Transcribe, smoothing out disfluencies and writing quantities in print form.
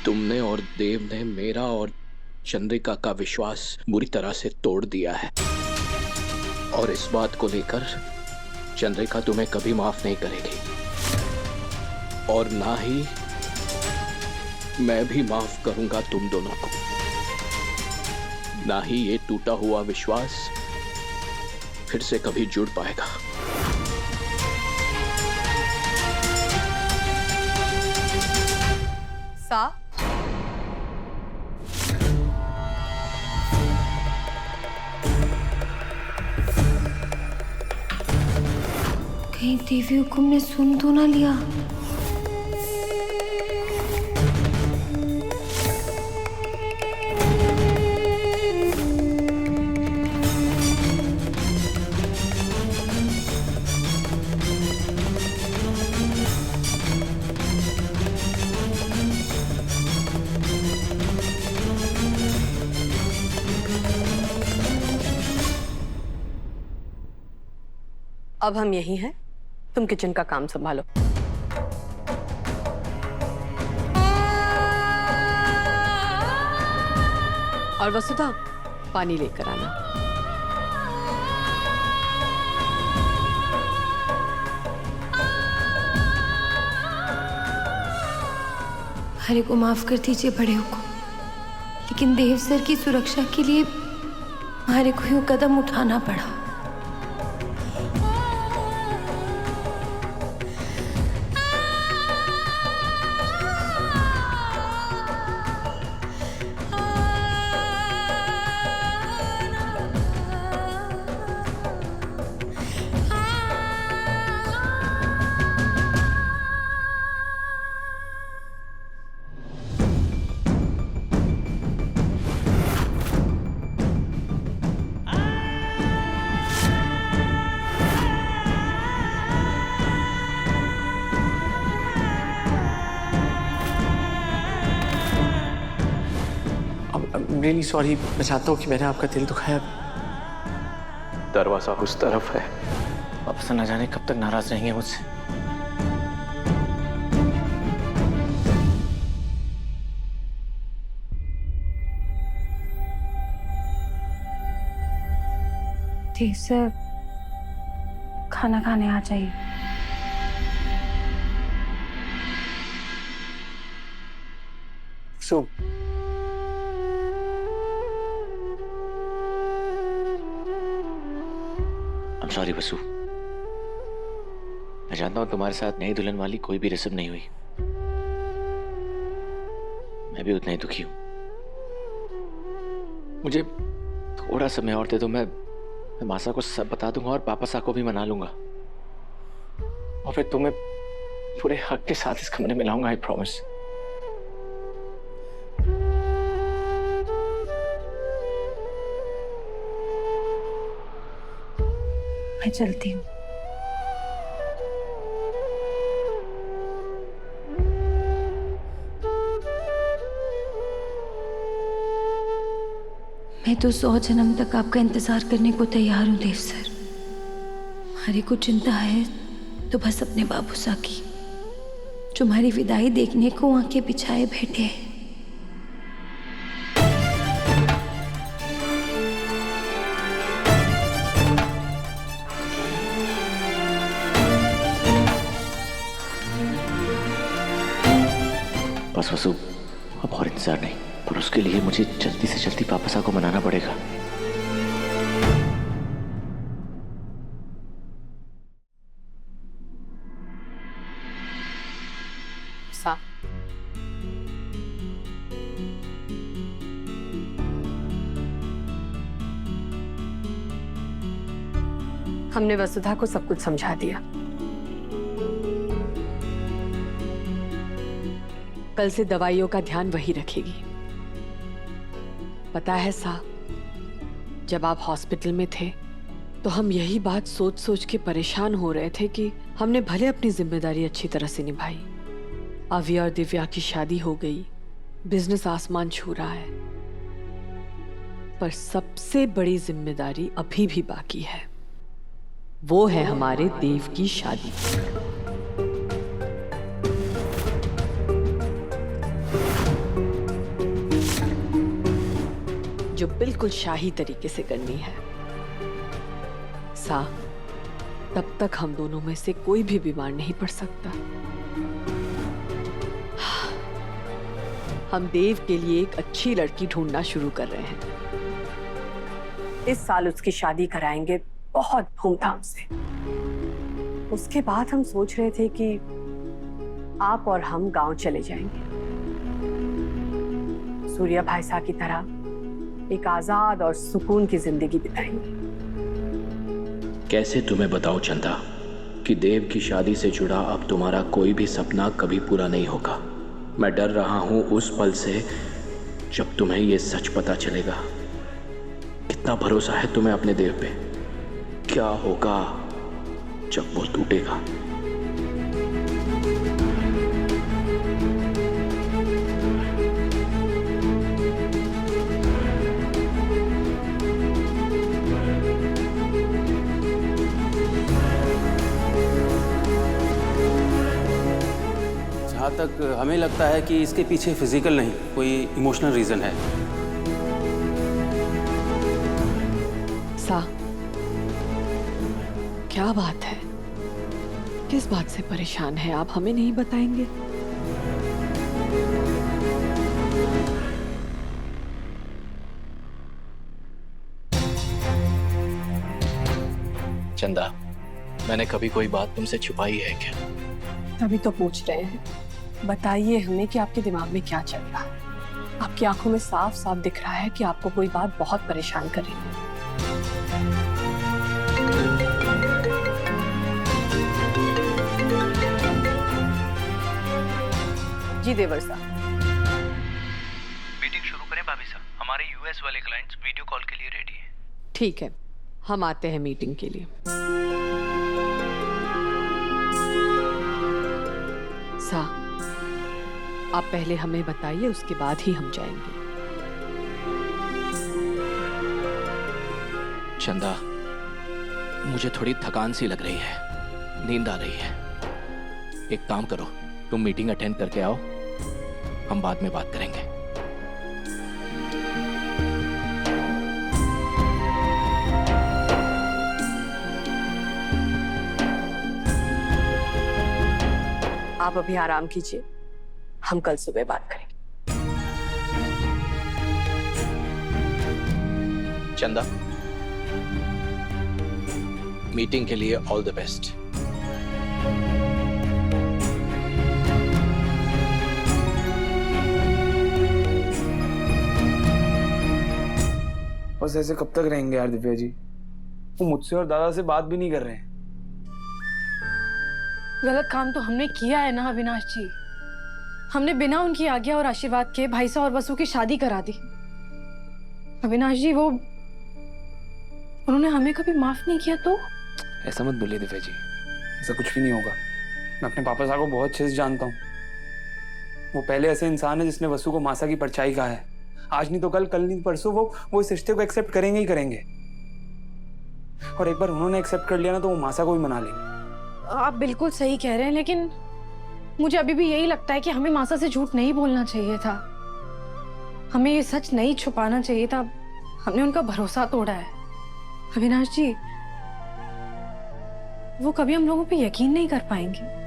तुमने और देव ने मेरा और चंद्रिका का विश्वास बुरी तरह से तोड़ दिया है, और इस बात को लेकर चंद्रिका तुम्हें कभी माफ नहीं करेगी, और ना ही मैं भी माफ करूंगा तुम दोनों को। ना ही ये टूटा हुआ विश्वास फिर से कभी जुड़ पाएगा। सा कहीं देवी हुकुम ने सुन तो ना लिया। अब हम यही हैं, तुम किचन का काम संभालो। और वसुधा, पानी लेकर आना। हरे को माफ कर दीजिए बड़े हुकुम, लेकिन देव सर की सुरक्षा के लिए हरे को यूं कदम उठाना पड़ा। रियली सॉरी, मैं चाहता हूँ कि मैंने आपका दिल दुखाया। दरवाजा उस तरफ है। अब से न जाने कब तक नाराज रहेंगे मुझसे। देव सर, खाना खाने आ जाइए। सो सॉरी बसु, मैं जानता हूं तुम्हारे साथ नई दुल्हन वाली कोई भी रस्म नहीं हुई। मैं भी उतना ही दुखी हूं। मुझे थोड़ा समय और दे दो, मैं मासा को सब बता दूंगा और पापा सा को भी मना लूंगा, और फिर तुम्हें पूरे हक के साथ इस कमरे में लाऊंगा, आई प्रॉमिस। मैं चलती हूँ। मैं तो 100 जन्म तक आपका इंतजार करने को तैयार हूँ देव सर। हमारी को चिंता है तो बस अपने बाबू सा की, जो हमारी विदाई देखने को आंखें बिछाए बैठे हैं। बस वसु, अब और इंतजार नहीं, पर उसके लिए मुझे जल्दी से जल्दी पापा सा को मनाना पड़ेगा। सा हमने वसुधा को सब कुछ समझा दिया। कल से दवाइयों का ध्यान वही रखेगी। पता है सा, जब आप हॉस्पिटल में थे तो हम यही बात सोच सोच के परेशान हो रहे थे कि हमने भले अपनी जिम्मेदारी अच्छी तरह से निभाई, अवी और दिव्या की शादी हो गई, बिजनेस आसमान छू रहा है, पर सबसे बड़ी जिम्मेदारी अभी भी बाकी है। वो है हमारे देव की शादी। जो बिल्कुल शाही तरीके से करनी है। सा, तब तक हम दोनों में से कोई भी बीमार नहीं पड़ सकता। हम देव के लिए एक अच्छी लड़की ढूंढना शुरू कर रहे हैं। इस साल उसकी शादी कराएंगे बहुत धूमधाम से। उसके बाद हम सोच रहे थे कि आप और हम गांव चले जाएंगे, सूर्या भाई साहब की तरह एक आजाद और सुकून की जिंदगी बिताएंगे। कैसे तुम्हें बताऊं चंदा कि देव की शादी से जुड़ा अब तुम्हारा कोई भी सपना कभी पूरा नहीं होगा। मैं डर रहा हूं उस पल से जब तुम्हें ये सच पता चलेगा। कितना भरोसा है तुम्हें अपने देव पे? क्या होगा जब वो टूटेगा? जहाँ तक हमें लगता है कि इसके पीछे फिजिकल नहीं, कोई इमोशनल रीजन है। सा, क्या बात है? किस बात से परेशान है आप? हमें नहीं बताएंगे? चंदा, मैंने कभी कोई बात तुमसे छुपाई है क्या? तभी तो पूछ रहे हैं। बताइए हमें कि आपके दिमाग में क्या चल रहा है। आपकी आंखों में साफ साफ दिख रहा है कि आपको कोई बात बहुत परेशान कर रही है। जी देवर साहब। मीटिंग शुरू करें भाभी साहब? हमारे यूएस वाले क्लाइंट्स वीडियो कॉल के लिए रेडी हैं। ठीक है, हम आते हैं मीटिंग के लिए। सा, आप पहले हमें बताइए, उसके बाद ही हम जाएंगे। चंदा, मुझे थोड़ी थकान सी लग रही है, नींद आ रही है। एक काम करो, तुम मीटिंग अटेंड करके आओ, हम बाद में बात करेंगे। आप अभी आराम कीजिए, हम कल सुबह बात करेंगे। चंदा, मीटिंग के लिए ऑल द बेस्ट। बस ऐसे कब तक रहेंगे यार दिव्या जी? वो मुझसे और दादा से बात भी नहीं कर रहे हैं। गलत काम तो हमने किया है ना अविनाश जी। हमने बिना उनकी आज्ञा और आशीर्वाद के भाई साहब और वसु की शादी करा दी। अविनाश जी, वो उन्होंने हमें कभी माफ नहीं किया तो? ऐसा मत बोलिए दिव्या जी, ऐसा कुछ भी नहीं होगा। मैं अपने पापा साहब को बहुत अच्छे से जानता हूँ। वो पहले ऐसे इंसान है जिसने वसु को मासा की परछाई कहा है। आज नहीं तो कल, कल नहीं परसों वो इस रिश्ते को एक्सेप्ट करेंगे ही करेंगे। और एक बार उन्होंने एक्सेप्ट कर लिया ना तो वो मासा को भी मना लेंगे। आप बिल्कुल सही कह रहे हैं, लेकिन मुझे अभी भी यही लगता है कि हमें मासा से झूठ नहीं बोलना चाहिए था। हमें ये सच नहीं छुपाना चाहिए था। हमने उनका भरोसा तोड़ा है। अविनाश जी, वो कभी हम लोगों पे यकीन नहीं कर पाएंगे।